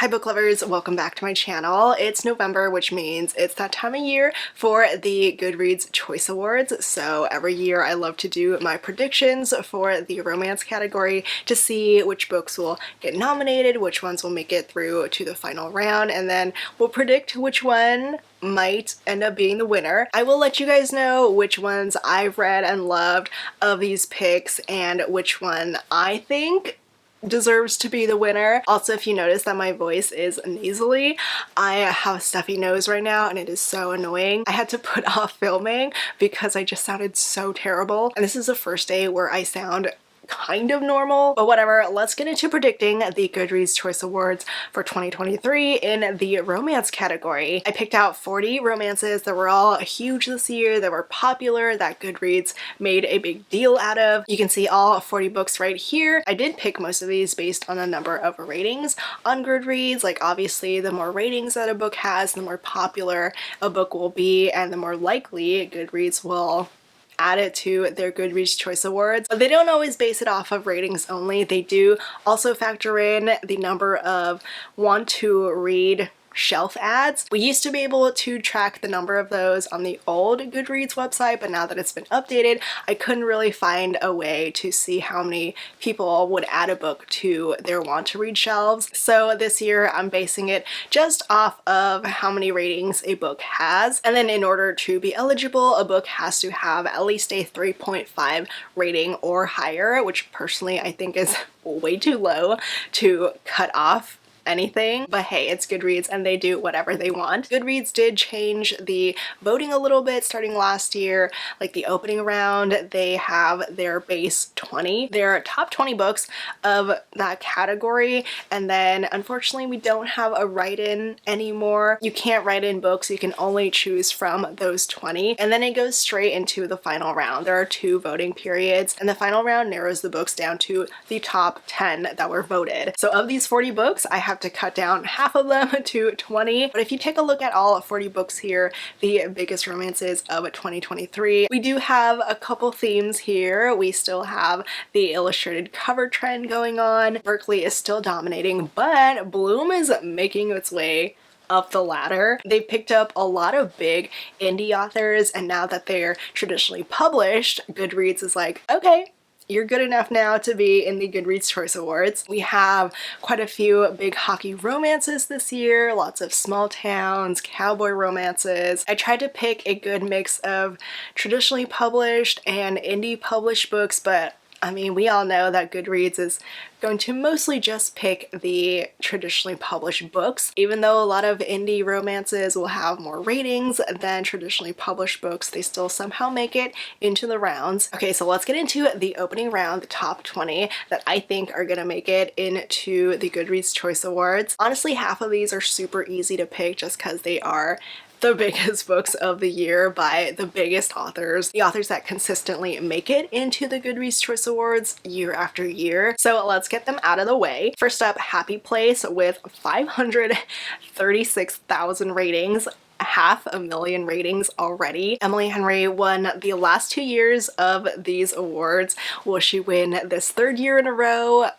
Hi book lovers, welcome back to my channel. It's November, which means it's that time of year for the Goodreads Choice Awards. So every year I love to do my predictions for the romance category to see which books will get nominated, which ones will make it through to the final round, and then we'll predict which one might end up being the winner. I will let you guys know which ones I've read and loved of these picks and which one I think deserves to be the winner. Also, if you notice that my voice is nasally, I have a stuffy nose right now and it is so annoying. I had to put off filming because I just sounded so terrible, and this is the first day where I sound kind of normal, but whatever. Let's get into predicting the Goodreads Choice Awards for 2023 in the romance category. I picked out 40 romances that were all huge this year, that were popular, that Goodreads made a big deal out of. You can see all 40 books right here. I did pick most of these based on the number of ratings on Goodreads. Like, obviously the more ratings that a book has, the more popular a book will be, and the more likely Goodreads will add it to their Goodreads Choice Awards. But they don't always base it off of ratings only. They do also factor in the number of want to read shelf ads. We used to be able to track the number of those on the old Goodreads website, but now that it's been updated, I couldn't really find a way to see how many people would add a book to their want to read shelves. So this year I'm basing it just off of how many ratings a book has, and then in order to be eligible, a book has to have at least a 3.5 rating or higher, which personally I think is way too low to cut off anything. But hey, it's Goodreads and they do whatever they want. Goodreads did change the voting a little bit starting last year. Like the opening round, they have their base 20, their top 20 books of that category, and then unfortunately we don't have a write-in anymore. You can't write in books, you can only choose from those 20, and then it goes straight into the final round. There are 2 voting periods, and the final round narrows the books down to the top 10 that were voted. So of these 40 books, I have to cut down half of them to 20. But if you take a look at all 40 books here, the biggest romances of 2023, we do have a couple themes here. We still have the illustrated cover trend going on. Berkeley is still dominating, but Bloom is making its way up the ladder. They've picked up a lot of big indie authors, and now that they're traditionally published, Goodreads is like, okay, you're good enough now to be in the Goodreads Choice Awards. We have quite a few big hockey romances this year, lots of small towns, cowboy romances. I tried to pick a good mix of traditionally published and indie published books, but I mean, we all know that Goodreads is going to mostly just pick the traditionally published books. Even though a lot of indie romances will have more ratings than traditionally published books, they still somehow make it into the rounds. Okay, so let's get into the opening round, the top 20 that I think are gonna make it into the Goodreads Choice Awards. Honestly, half of these are super easy to pick just because they are the biggest books of the year by the biggest authors, the authors that consistently make it into the Goodreads Choice Awards year after year. So let's get them out of the way. First up, Happy Place with 536,000 ratings. 500,000 ratings already. Emily Henry won the last 2 years of these awards. Will she win this 3rd year in a row?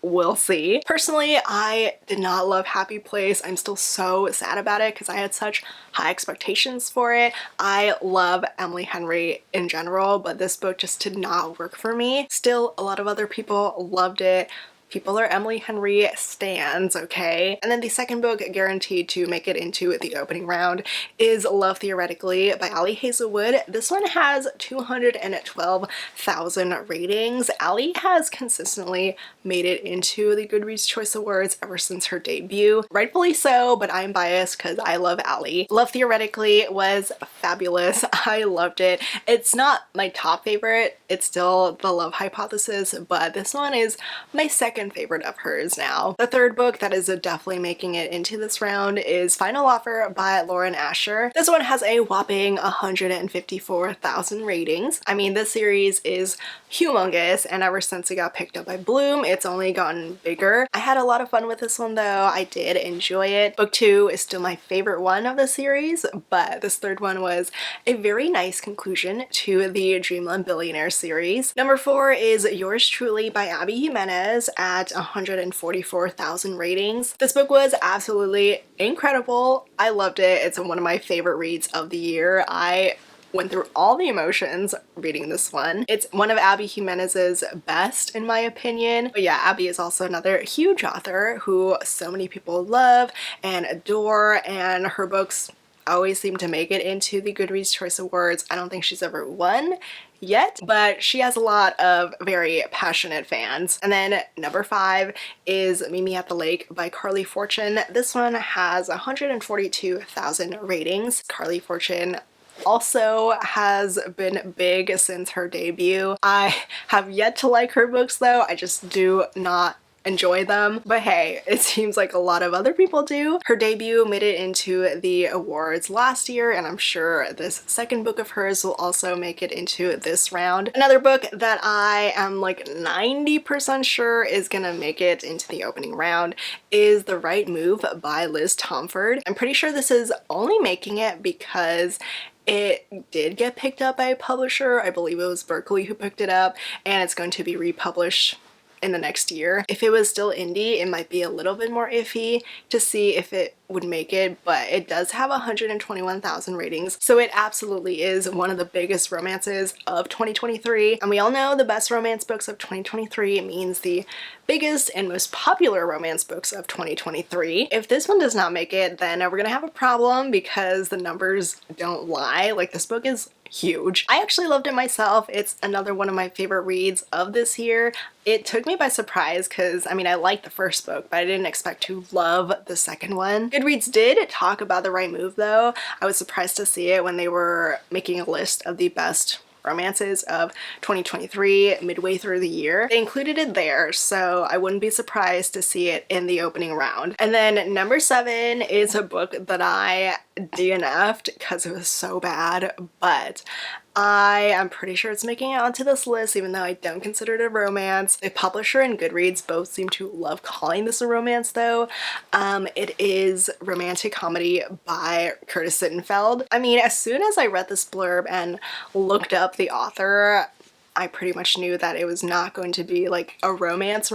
We'll see. Personally, I did not love Happy Place. I'm still so sad about it because I had such high expectations for it. I love Emily Henry in general, but this book just did not work for me. Still, a lot of other people loved it. People are Emily Henry stans, okay? And then the second book guaranteed to make it into the opening round is Love Theoretically by Hazelwood. This one has 212,000 ratings. Allie has consistently made it into the Goodreads Choice Awards ever since her debut. Rightfully so, but I'm biased because I love Allie. Love Theoretically was fabulous. I loved it. It's not my top favorite. It's still The Love Hypothesis, but this one is my second favorite of hers now. The third book that is definitely making it into this round is Final Offer by Lauren Asher. This one has a whopping 154,000 ratings. I mean, this series is humongous, and ever since it got picked up by Bloom, it's only gotten bigger. I had a lot of fun with this one though. I did enjoy it. Book 2 is still my favorite one of the series, but this third one was a very nice conclusion to the Dreamland Billionaire series. Number 4 is Yours Truly by Abby Jimenez at at 144,000 ratings. This book was absolutely incredible. I loved it. It's one of my favorite reads of the year. I went through all the emotions reading this one. It's one of Abby Jimenez's best in my opinion. But yeah, Abby is also another huge author who so many people love and adore, and her books always seem to make it into the Goodreads Choice Awards. I don't think she's ever won yet, but she has a lot of very passionate fans. And then number 5 is Meet Me at the Lake by Carly Fortune. This one has 142,000 ratings. Carly Fortune also has been big since her debut. I have yet to like her books though. I just do not enjoy them, but hey, it seems like a lot of other people do. Her debut made it into the awards last year, and I'm sure this second book of hers will also make it into this round. Another book that I am like 90% sure is gonna make it into the opening round is The Right Move by Liz Tomforde. I'm pretty sure this is only making it because it did get picked up by a publisher. I believe it was Berkeley who picked it up, and it's going to be republished in the next year. If it was still indie, it might be a little bit more iffy to see if it would make it, but it does have 121,000 ratings, so it absolutely is one of the biggest romances of 2023. And we all know the best romance books of 2023 means the biggest and most popular romance books of 2023. If this one does not make it, then we're gonna have a problem because the numbers don't lie. Like, this book is huge. I actually loved it myself. It's another one of my favorite reads of this year. It took me by surprise because, I mean, I liked the first book, but I didn't expect to love the second one. Goodreads did talk about The Right Move though. I was surprised to see it when they were making a list of the best romances of 2023 midway through the year. They included it there, so I wouldn't be surprised to see it in the opening round. And then number 7 is a book that I DNF'd because it was so bad, but I am pretty sure it's making it onto this list even though I don't consider it a romance. The publisher and Goodreads both seem to love calling this a romance though. It is Romantic Comedy by Curtis Sittenfeld. I mean, as soon as I read this blurb and looked up the author, I pretty much knew that it was not going to be like a romance.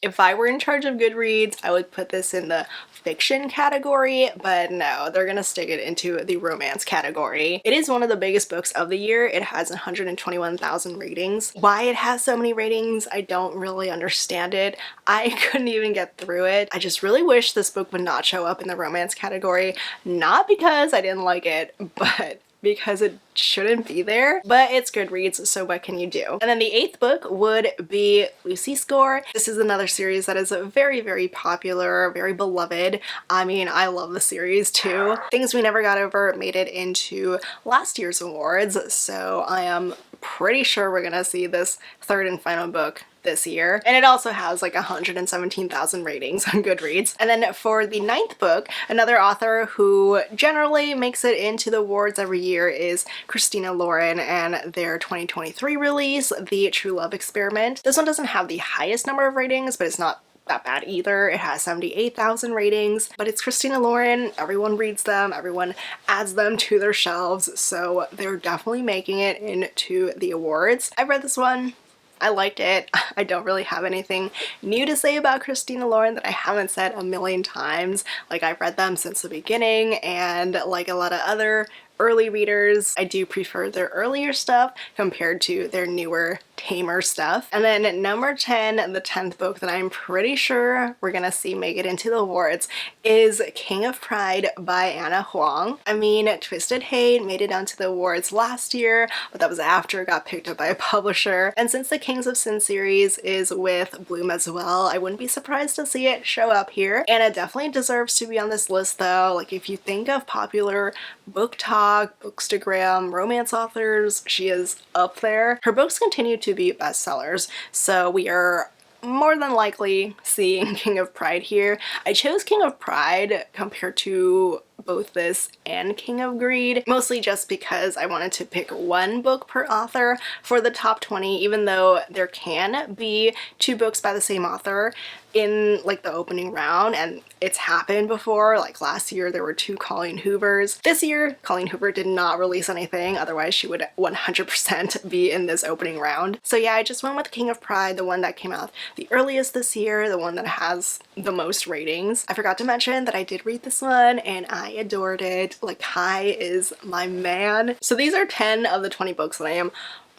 If I were in charge of Goodreads, I would put this in the fiction category, but no, they're gonna stick it into the romance category. It is one of the biggest books of the year. It has 121,000 ratings. Why it has so many ratings, I don't really understand it. I couldn't even get through it. I just really wish this book would not show up in the romance category, not because I didn't like it, but because it shouldn't be there, but it's Goodreads, so what can you do? And then the 8th book would be Lucy Score. This is another series that is very, very popular, very beloved. I mean, I love the series too. Things We Never Got Over made it into last year's awards, so I am pretty sure we're gonna see this third and final book this year. And it also has like 117,000 ratings on Goodreads. And then for the 9th book, another author who generally makes it into the awards every year is Christina Lauren and their 2023 release, The True Love Experiment. This one doesn't have the highest number of ratings, but it's not that bad either. It has 78,000 ratings, but it's Christina Lauren. Everyone reads them, everyone adds them to their shelves, so they're definitely making it into the awards. I read this one. I liked it. I don't really have anything new to say about Christina Lauren that I haven't said a million times. Like, I've read them since the beginning, and like a lot of other early readers, I do prefer their earlier stuff compared to their newer, tamer stuff. And then number 10, the 10th book that I'm pretty sure we're gonna see make it into the awards is King of Pride by Anna Huang. I mean, Twisted Hate made it onto the awards last year, but that was after it got picked up by a publisher. And since the Kings of Sin series is with Bloom as well, I wouldn't be surprised to see it show up here. And it definitely deserves to be on this list though. Like, if you think of popular BookTok, Bookstagram, romance authors, she is up there. Her books continue to be bestsellers, so we are more than likely seeing King of Pride here. I chose King of Pride compared to both this and King of Greed, mostly just because I wanted to pick one book per author for the top 20, even though there can be 2 books by the same author in like the opening round, and it's happened before. Like last year there were 2 Colleen Hoovers. This year Colleen Hoover did not release anything, otherwise she would 100% be in this opening round. So yeah, I just went with King of Pride, the one that came out the earliest this year, the one that has the most ratings. I forgot to mention that I did read this one and I adored it. Like, Kai is my man. So these are 10 of the 20 books that I am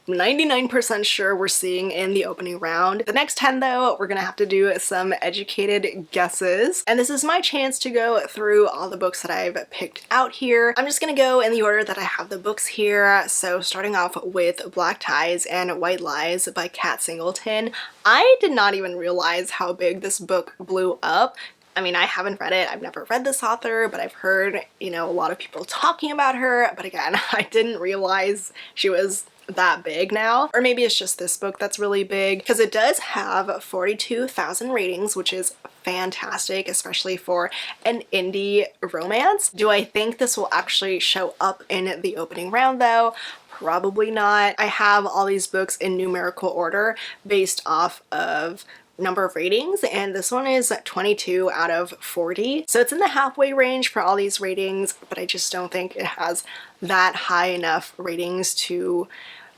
99% sure we're seeing in the opening round. The next 10 though, we're gonna have to do some educated guesses. And this is my chance to go through all the books that I've picked out here. I'm just gonna go in the order that I have the books here. So starting off with Black Ties and White Lies by Kat Singleton. I did not even realize how big this book blew up. I mean, I haven't read it. I've never read this author, but I've heard, you know, a lot of people talking about her. But again, I didn't realize she was that big now. Or maybe it's just this book that's really big, because it does have 42,000 ratings, which is fantastic, especially for an indie romance. Do I think this will actually show up in the opening round though? Probably not. I have all these books in numerical order based off of number of ratings, and this one is 22 out of 40. So it's in the halfway range for all these ratings, but I just don't think it has that high enough ratings to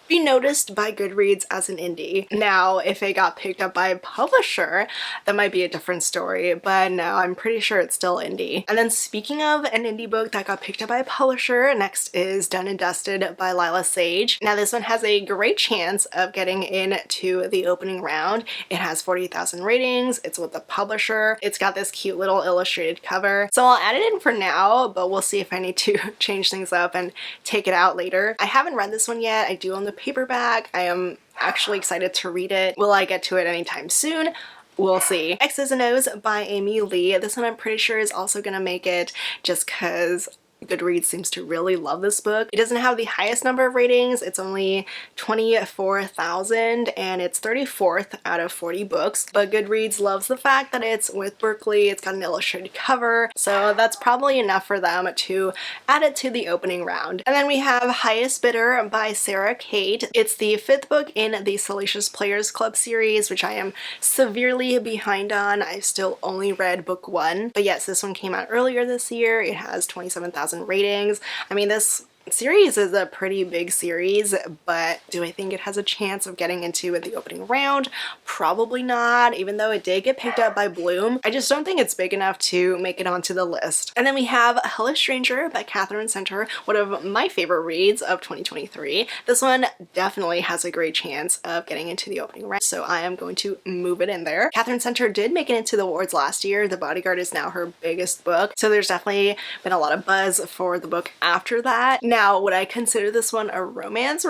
be noticed by Goodreads as an indie. Now, if it got picked up by a publisher, that might be a different story, but no, I'm pretty sure it's still indie. And then speaking of an indie book that got picked up by a publisher, next is Done and Dusted by Lila Sage. Now this one has a great chance of getting into the opening round. It has 40,000 ratings, it's with the publisher, it's got this cute little illustrated cover. So I'll add it in for now, but we'll see if I need to change things up and take it out later. I haven't read this one yet. I do own the paperback. I am actually excited to read it. Will I get to it anytime soon? We'll see. X's and O's by Amy Lee. This one I'm pretty sure is also gonna make it, just because Goodreads seems to really love this book. It doesn't have the highest number of ratings. It's only 24,000 and it's 34th out of 40 books. But Goodreads loves the fact that it's with Berkeley. It's got an illustrated cover. So that's probably enough for them to add it to the opening round. And then we have Highest Bidder by Sarah Kate. It's the 5th book in the Salacious Players Club series, which I am severely behind on. I've still only read book 1. But yes, this one came out earlier this year. It has 27,000 ratings. I mean, this series is a pretty big series, but do I think it has a chance of getting into the opening round? Probably not, even though it did get picked up by Bloom. I just don't think it's big enough to make it onto the list. And then we have Hello Stranger by Catherine Center, one of my favorite reads of 2023. This one definitely has a great chance of getting into the opening round, so I am going to move it in there. Catherine Center did make it into the awards last year. The Bodyguard is now her biggest book, so there's definitely been a lot of buzz for the book after that. Now, would I consider this one a romance?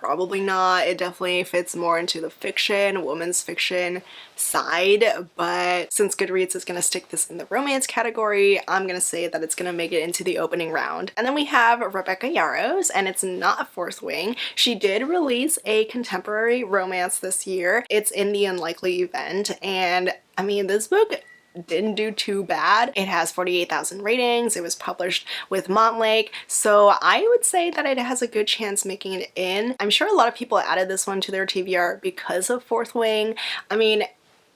Probably not. It definitely fits more into the fiction, women's fiction side, but since Goodreads is going to stick this in the romance category, I'm going to say that it's going to make it into the opening round. And then we have Rebecca Yarros, and it's not Fourth Wing. She did release a contemporary romance this year. It's In the Unlikely Event, and I mean, this book didn't do too bad. It has 48,000 ratings. It was published with Montlake, so I would say that it has a good chance making it in. I'm sure a lot of people added this one to their TBR because of Fourth Wing. I mean,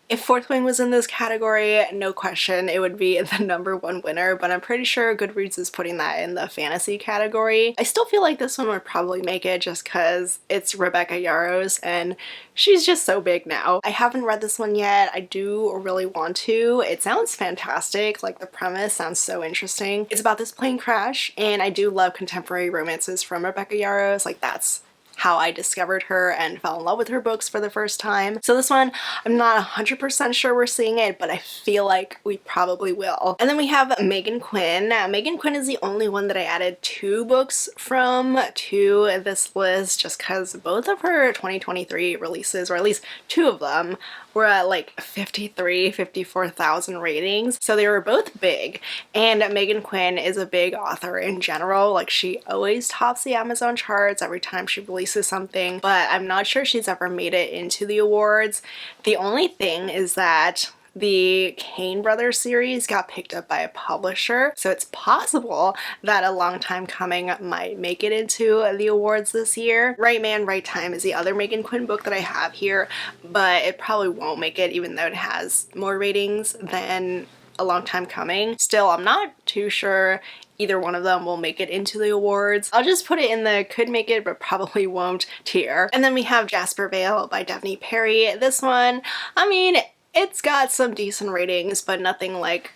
if Fourth Wing was in this category, no question, it would be the #1 winner, but I'm pretty sure Goodreads is putting that in the fantasy category. I still feel like this one would probably make it just because it's Rebecca Yarros and she's just so big now. I haven't read this one yet. I do really want to. It sounds fantastic. Like, the premise sounds so interesting. It's about this plane crash, and I do love contemporary romances from Rebecca Yarros. Like, that's how I discovered her and fell in love with her books for the first time. So this one, I'm not 100% sure we're seeing it, but I feel like we probably will. And then we have Megan Quinn. Megan Quinn is the only one that I added 2 books from to this list, just because both of her 2023 releases, or at least 2 of them, were at like 54,000 ratings. So they were both big. And Megan Quinn is a big author in general. Like, she always tops the Amazon charts every time she releases something, but I'm not sure she's ever made it into the awards. The only thing is that the Kane Brothers series got picked up by a publisher, so it's possible that A Long Time Coming might make it into the awards this year. Right Man, Right Time is the other Megan Quinn book that I have here, but it probably won't make it even though it has more ratings than A Long Time Coming. Still, I'm not too sure either one of them will make it into the awards. I'll just put it in the could make it but probably won't tier. And then we have Jasper Vale by Daphne Perry. This one, I mean, it's got some decent ratings, but nothing like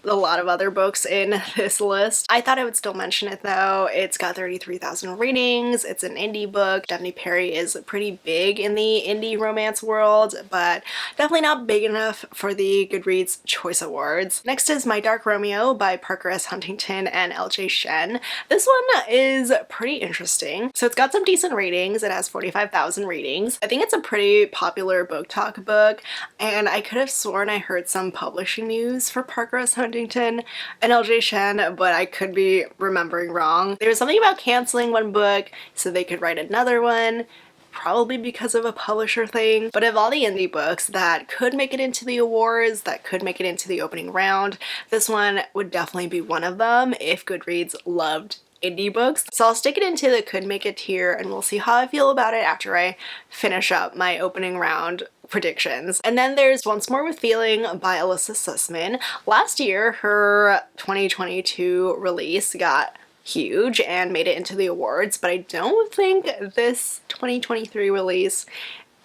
a lot of other books in this list. I thought I would still mention it though. It's got 33,000 ratings. It's an indie book. Daphne Perry is pretty big in the indie romance world, but definitely not big enough for the Goodreads Choice Awards. Next is My Dark Romeo by Parker S. Huntington and LJ Shen. This one is pretty interesting. So it's got some decent ratings. It has 45,000 ratings. I think it's a pretty popular book talk book, and I could have sworn I heard some publishing news for Parker S. Huntington and LJ Shen, but I could be remembering wrong. There was something about canceling one book so they could write another one, probably because of a publisher thing. But of all the indie books that could make it into the awards, that could make it into the opening round, this one would definitely be one of them if Goodreads loved indie books. So I'll stick it into the could make it tier and we'll see how I feel about it after I finish up my opening round predictions. And then there's Once More with Feeling by Alyssa Sussman. Last year, her 2022 release got huge and made it into the awards, but I don't think this 2023 release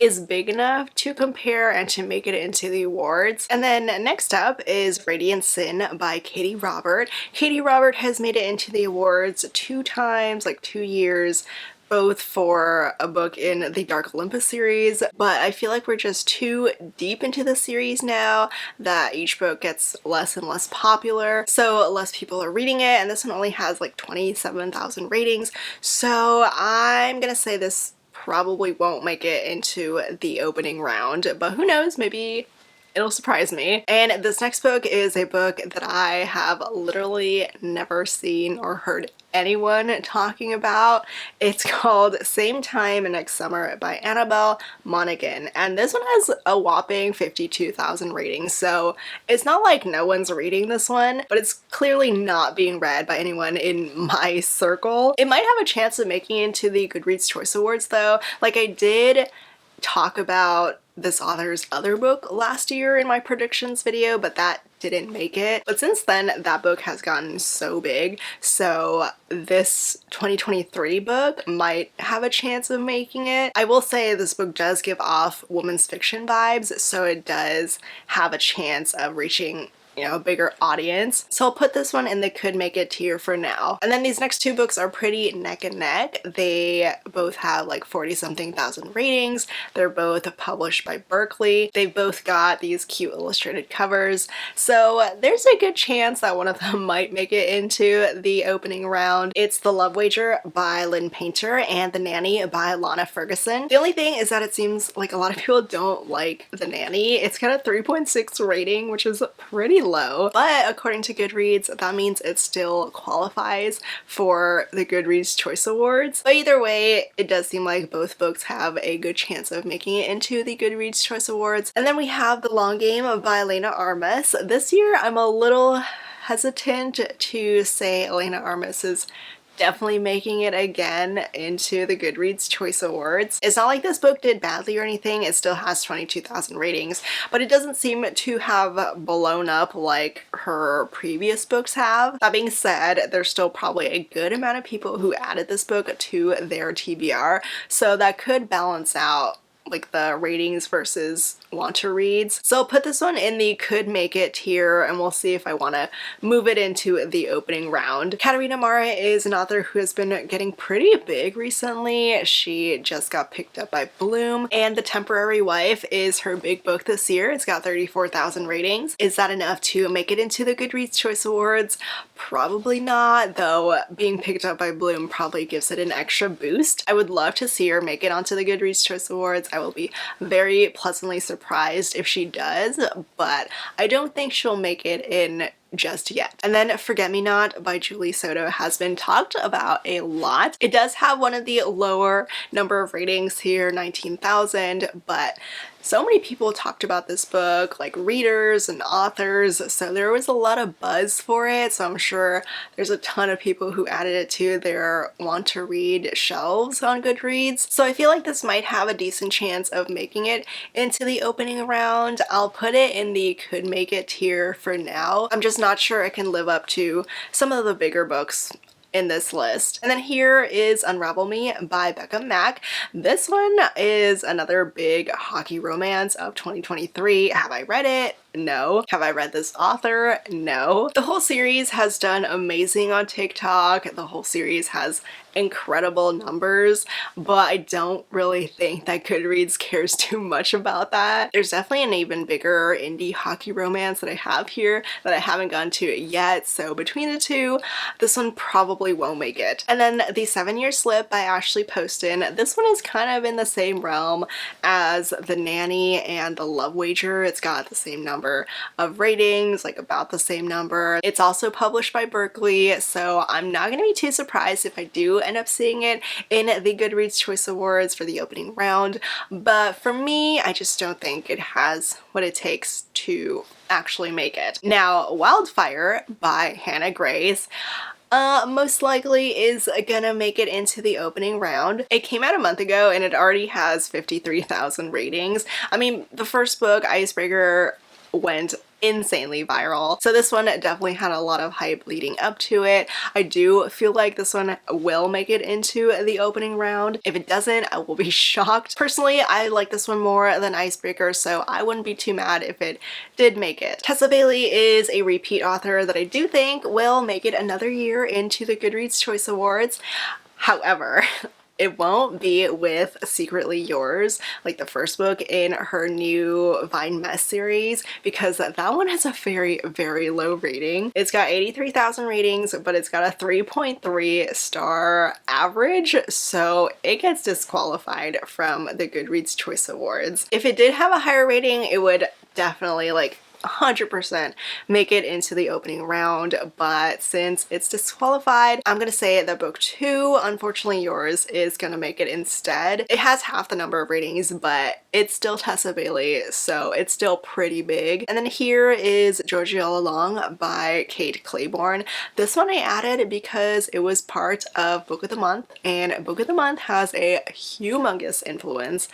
is big enough to compare and to make it into the awards. And then next up is Radiant Sin by Katie Robert. Katie Robert has made it into the awards 2 times, like 2 years, both for a book in the Dark Olympus series, but I feel like we're just too deep into the series now that each book gets less and less popular, so less people are reading it, and this one only has like 27,000 ratings, so I'm gonna say this probably won't make it into the opening round, but who knows, maybe it'll surprise me. And this next book is a book that I have literally never seen or heard anyone talking about. It's called Same Time Next Summer by Annabelle Monaghan, and this one has a whopping 52,000 ratings, so it's not like no one's reading this one, but it's clearly not being read by anyone in my circle. It might have a chance of making it into the Goodreads Choice Awards though. Like, I did talk about this author's other book last year in my predictions video, but that didn't make it. But since then, that book has gotten so big, so this 2023 book might have a chance of making it. I will say this book does give off women's fiction vibes, so it does have a chance of reaching, you know, a bigger audience. So I'll put this one in the could make it tier for now. And then these next 2 books are pretty neck and neck. They both have like 40-something thousand ratings. They're both published by Berkeley. They both got these cute illustrated covers. So there's a good chance that one of them might make it into the opening round. It's The Love Wager by Lynn Painter and The Nanny by Lana Ferguson. The only thing is that it seems like a lot of people don't like The Nanny. It's got a 3.6 rating, which is pretty low, but according to Goodreads, that means it still qualifies for the Goodreads Choice Awards. But either way, it does seem like both books have a good chance of making it into the Goodreads Choice Awards. And then we have The Long Game by Elena Armas. This year, I'm a little hesitant to say Elena Armas is definitely making it again into the Goodreads Choice Awards. It's not like this book did badly or anything, it still has 22,000 ratings, but it doesn't seem to have blown up like her previous books have. That being said, there's still probably a good amount of people who added this book to their TBR, so that could balance out like the ratings versus want to reads. So I'll put this one in the could make it tier and we'll see if I want to move it into the opening round. Katerina Mara is an author who has been getting pretty big recently. She just got picked up by Bloom, and The Temporary Wife is her big book this year. It's got 34,000 ratings. Is that enough to make it into the Goodreads Choice Awards? Probably not, though being picked up by Bloom probably gives it an extra boost. I would love to see her make it onto the Goodreads Choice Awards. I will be very pleasantly surprised if she does, but I don't think she'll make it in just yet. And then Forget Me Not by Julie Soto has been talked about a lot. It does have one of the lower number of ratings here, 19,000, but So many people talked about this book, like readers and authors, so there was a lot of buzz for it, so I'm sure there's a ton of people who added it to their want to read shelves on Goodreads. So I feel like this might have a decent chance of making it into the opening round. I'll put it in the could make it tier for now. I'm just not sure it can live up to some of the bigger books in this list. And then here is Unravel Me by Becca Mack. This one is another big hockey romance of 2023. Have I read it? No. Have I read this author? No. The whole series has done amazing on TikTok. The whole series has incredible numbers, but I don't really think that Goodreads cares too much about that. There's definitely an even bigger indie hockey romance that I have here that I haven't gone to yet, so between the two, this one probably won't make it. And then The 7-Year Slip by Ashley Poston. This one is kind of in the same realm as The Nanny and The Love Wager. It's got the same number of ratings, like about the same number. It's also published by Berkeley, so I'm not gonna be too surprised if I do end up seeing it in the Goodreads Choice Awards for the opening round, but for me, I just don't think it has what it takes to actually make it. Now, Wildfire by Hannah Grace most likely is gonna make it into the opening round. It came out a month ago and it already has 53,000 ratings. I mean, the first book, Icebreaker, went insanely viral. So this one definitely had a lot of hype leading up to it. I do feel like this one will make it into the opening round. If it doesn't, I will be shocked. Personally, I like this one more than Icebreaker, so I wouldn't be too mad if it did make it. Tessa Bailey is a repeat author that I do think will make it another year into the Goodreads Choice Awards. However, it won't be with Secretly Yours, like the first book in her new Vine Mess series, because that one has a very, very low rating. It's got 83,000 ratings, but it's got a 3.3 star average, so it gets disqualified from the Goodreads Choice Awards. If it did have a higher rating, it would definitely, like, 100% make it into the opening round, but since it's disqualified, I'm gonna say that book 2, Unfortunately Yours, is gonna make it instead. It has half the number of ratings, but it's still Tessa Bailey, so it's still pretty big. And then here is Georgie All Along by Kate Claiborne. This one I added because it was part of Book of the Month, and Book of the Month has a humongous influence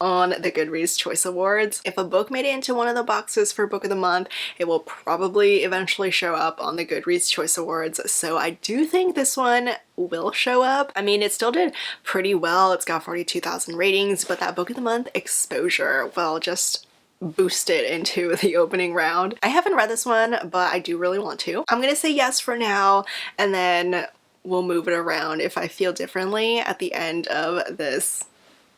on the Goodreads Choice Awards. If a book made it into one of the boxes for Book of the Month, it will probably eventually show up on the Goodreads Choice Awards, so I do think this one will show up. I mean, it still did pretty well. It's got 42,000 ratings, but that Book of the Month exposure will just boost it into the opening round. I haven't read this one, but I do really want to. I'm gonna say yes for now, and then we'll move it around if I feel differently at the end of this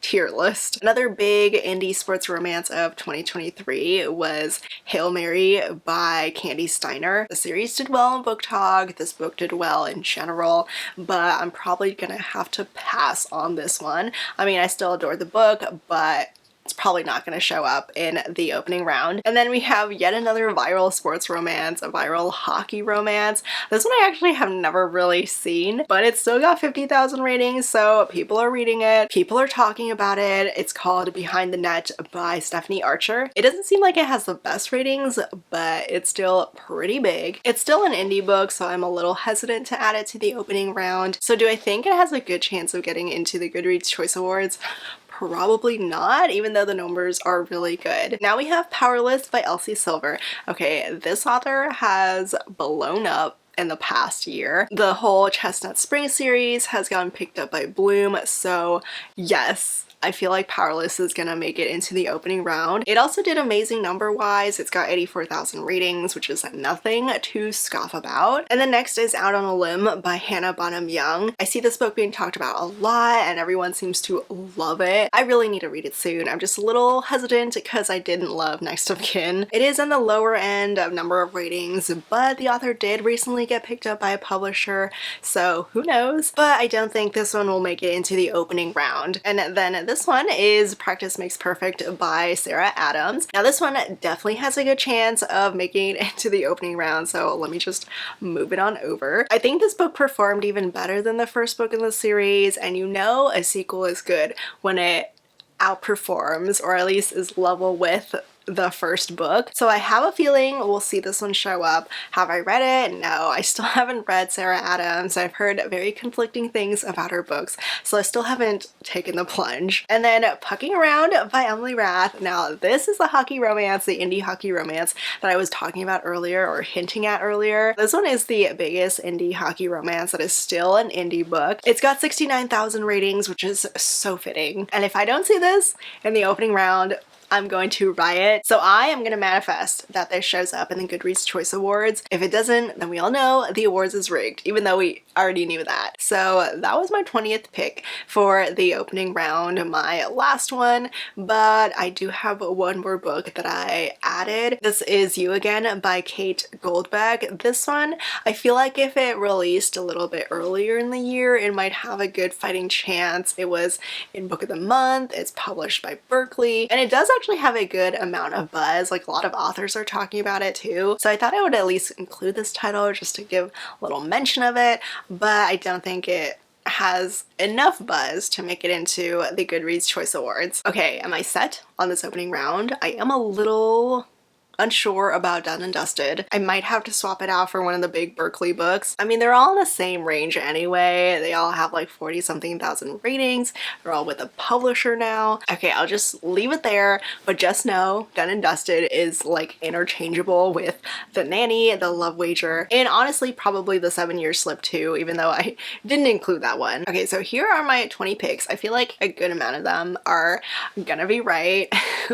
tier list. Another big indie sports romance of 2023 was Hail Mary by Candy Steiner. The series did well on BookTok, this book did well in general, but I'm probably gonna have to pass on this one. I mean, I still adore the book, but it's probably not going to show up in the opening round. And then we have yet another viral sports romance, a viral hockey romance. This one I actually have never really seen, but it's still got 50,000 ratings, so people are reading it, people are talking about it. It's called Behind the Net by Stephanie Archer. It doesn't seem like it has the best ratings, but it's still pretty big. It's still an indie book, so I'm a little hesitant to add it to the opening round. So do I think it has a good chance of getting into the Goodreads Choice Awards? Probably not, even though the numbers are really good. Now we have Powerless by Elsie Silver. Okay, this author has blown up in the past year. The whole Chestnut Spring series has gotten picked up by Bloom, so yes, I feel like Powerless is gonna make it into the opening round. It also did amazing number-wise. It's got 84,000 ratings, which is nothing to scoff about. And then next is Out on a Limb by Hannah Bonham Young. I see this book being talked about a lot and everyone seems to love it. I really need to read it soon. I'm just a little hesitant because I didn't love Next of Kin. It is on the lower end of number of ratings, but the author did recently get picked up by a publisher, so who knows? But I don't think this one will make it into the opening round. And then this one is Practice Makes Perfect by Sarah Adams. Now this one definitely has a good chance of making it into the opening round, so let me just move it on over. I think this book performed even better than the first book in the series, and you know a sequel is good when it outperforms, or at least is level with, the first book. So I have a feeling we'll see this one show up. Have I read it? No, I still haven't read Sarah Adams. I've heard very conflicting things about her books, so I still haven't taken the plunge. And then Pucking Around by Emily Rath. Now this is the hockey romance, the indie hockey romance that I was talking about earlier, or hinting at earlier. This one is the biggest indie hockey romance that is still an indie book. It's got 69,000 ratings, which is so fitting. And if I don't see this in the opening round, I'm going to riot. So I am going to manifest that this shows up in the Goodreads Choice Awards. If it doesn't, then we all know the awards is rigged, even though we already knew that. So that was my 20th pick for the opening round, my last one, but I do have one more book that I added. This is You Again by Kate Goldbeck. This one, I feel like if it released a little bit earlier in the year, it might have a good fighting chance. It was in Book of the Month, it's published by Berkeley, and it does actually have a good amount of buzz. Like, a lot of authors are talking about it too. So I thought I would at least include this title just to give a little mention of it, but I don't think it has enough buzz to make it into the Goodreads Choice Awards. Okay, am I set on this opening round? I am a little unsure about Done and Dusted. I might have to swap it out for one of the big Berkeley books. I mean, they're all in the same range anyway. They all have like 40-something thousand ratings. They're all with a publisher now. Okay, I'll just leave it there, but just know Done and Dusted is like interchangeable with The Nanny, The Love Wager, and honestly probably The 7 Year Slip too, even though I didn't include that one. Okay, so here are my 20 picks. I feel like a good amount of them are gonna be right.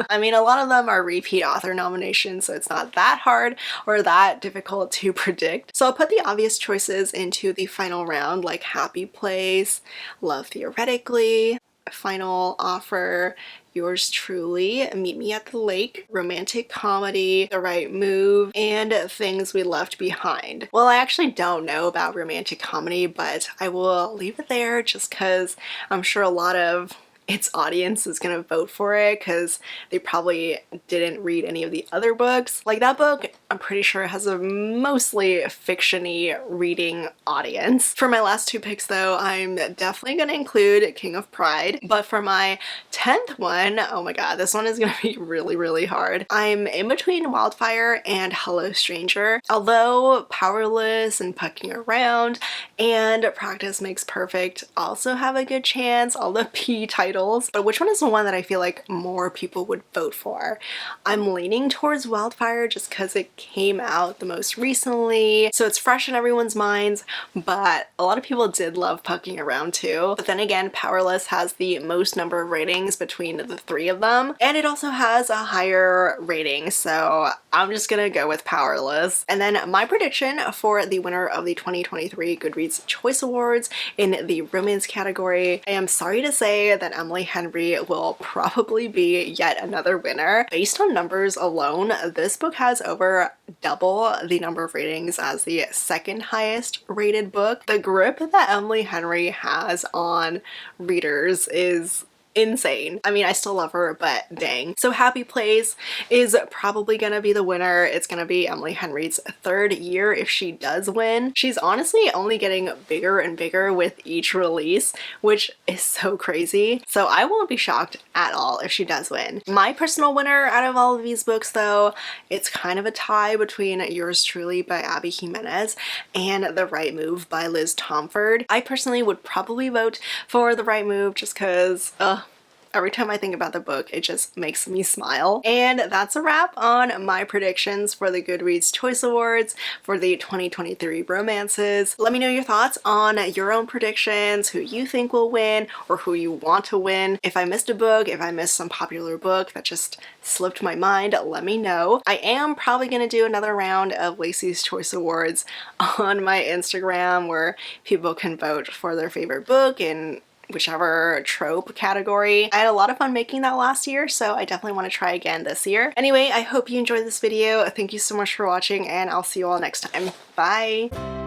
I mean, a lot of them are repeat author nominations, so it's not that hard or that difficult to predict. So I'll put the obvious choices into the final round, like Happy Place, Love Theoretically, Final Offer, Yours Truly, Meet Me at the Lake, Romantic Comedy, The Right Move, and Things We Left Behind. Well, I actually don't know about romantic comedy, but I will leave it there just because I'm sure a lot of its audience is gonna vote for it because they probably didn't read any of the other books. Like, that book, I'm pretty sure has a mostly fiction-y reading audience. For my last two picks though, I'm definitely gonna include King of Pride, but for my 10th one, oh my god, this one is gonna be really, really hard. I'm in between Wildfire and Hello Stranger. Although Powerless and Pucking Around and Practice Makes Perfect also have a good chance, all the P titles, but which one is the one that I feel like more people would vote for? I'm leaning towards Wildfire just because it came out the most recently, so it's fresh in everyone's minds, but a lot of people did love Pucking Around too. But then again, Powerless has the most number of ratings between the three of them, and it also has a higher rating, so I'm just gonna go with Powerless. And then my prediction for the winner of the 2023 Goodreads Choice Awards in the romance category, I am sorry to say that Emily Henry will probably be yet another winner. Based on numbers alone, this book has over double the number of ratings as the second highest rated book. The grip that Emily Henry has on readers is insane. I mean, I still love her, but dang. So Happy Place is probably gonna be the winner. It's gonna be Emily Henry's third year if she does win. She's honestly only getting bigger and bigger with each release, which is so crazy. So I won't be shocked at all if she does win. My personal winner out of all of these books though, it's kind of a tie between Yours Truly by Abby Jimenez and The Right Move by Liz Tomforde. I personally would probably vote for The Right Move just because, every time I think about the book, it just makes me smile. And that's a wrap on my predictions for the Goodreads Choice Awards for the 2023 romances. Let me know your thoughts on your own predictions, who you think will win, or who you want to win. If I missed a book, if I missed some popular book that just slipped my mind, let me know. I am probably gonna do another round of Lacey's Choice Awards on my Instagram where people can vote for their favorite book and whichever trope category. I had a lot of fun making that last year, so I definitely want to try again this year. Anyway, I hope you enjoyed this video. Thank you so much for watching, and I'll see you all next time. Bye!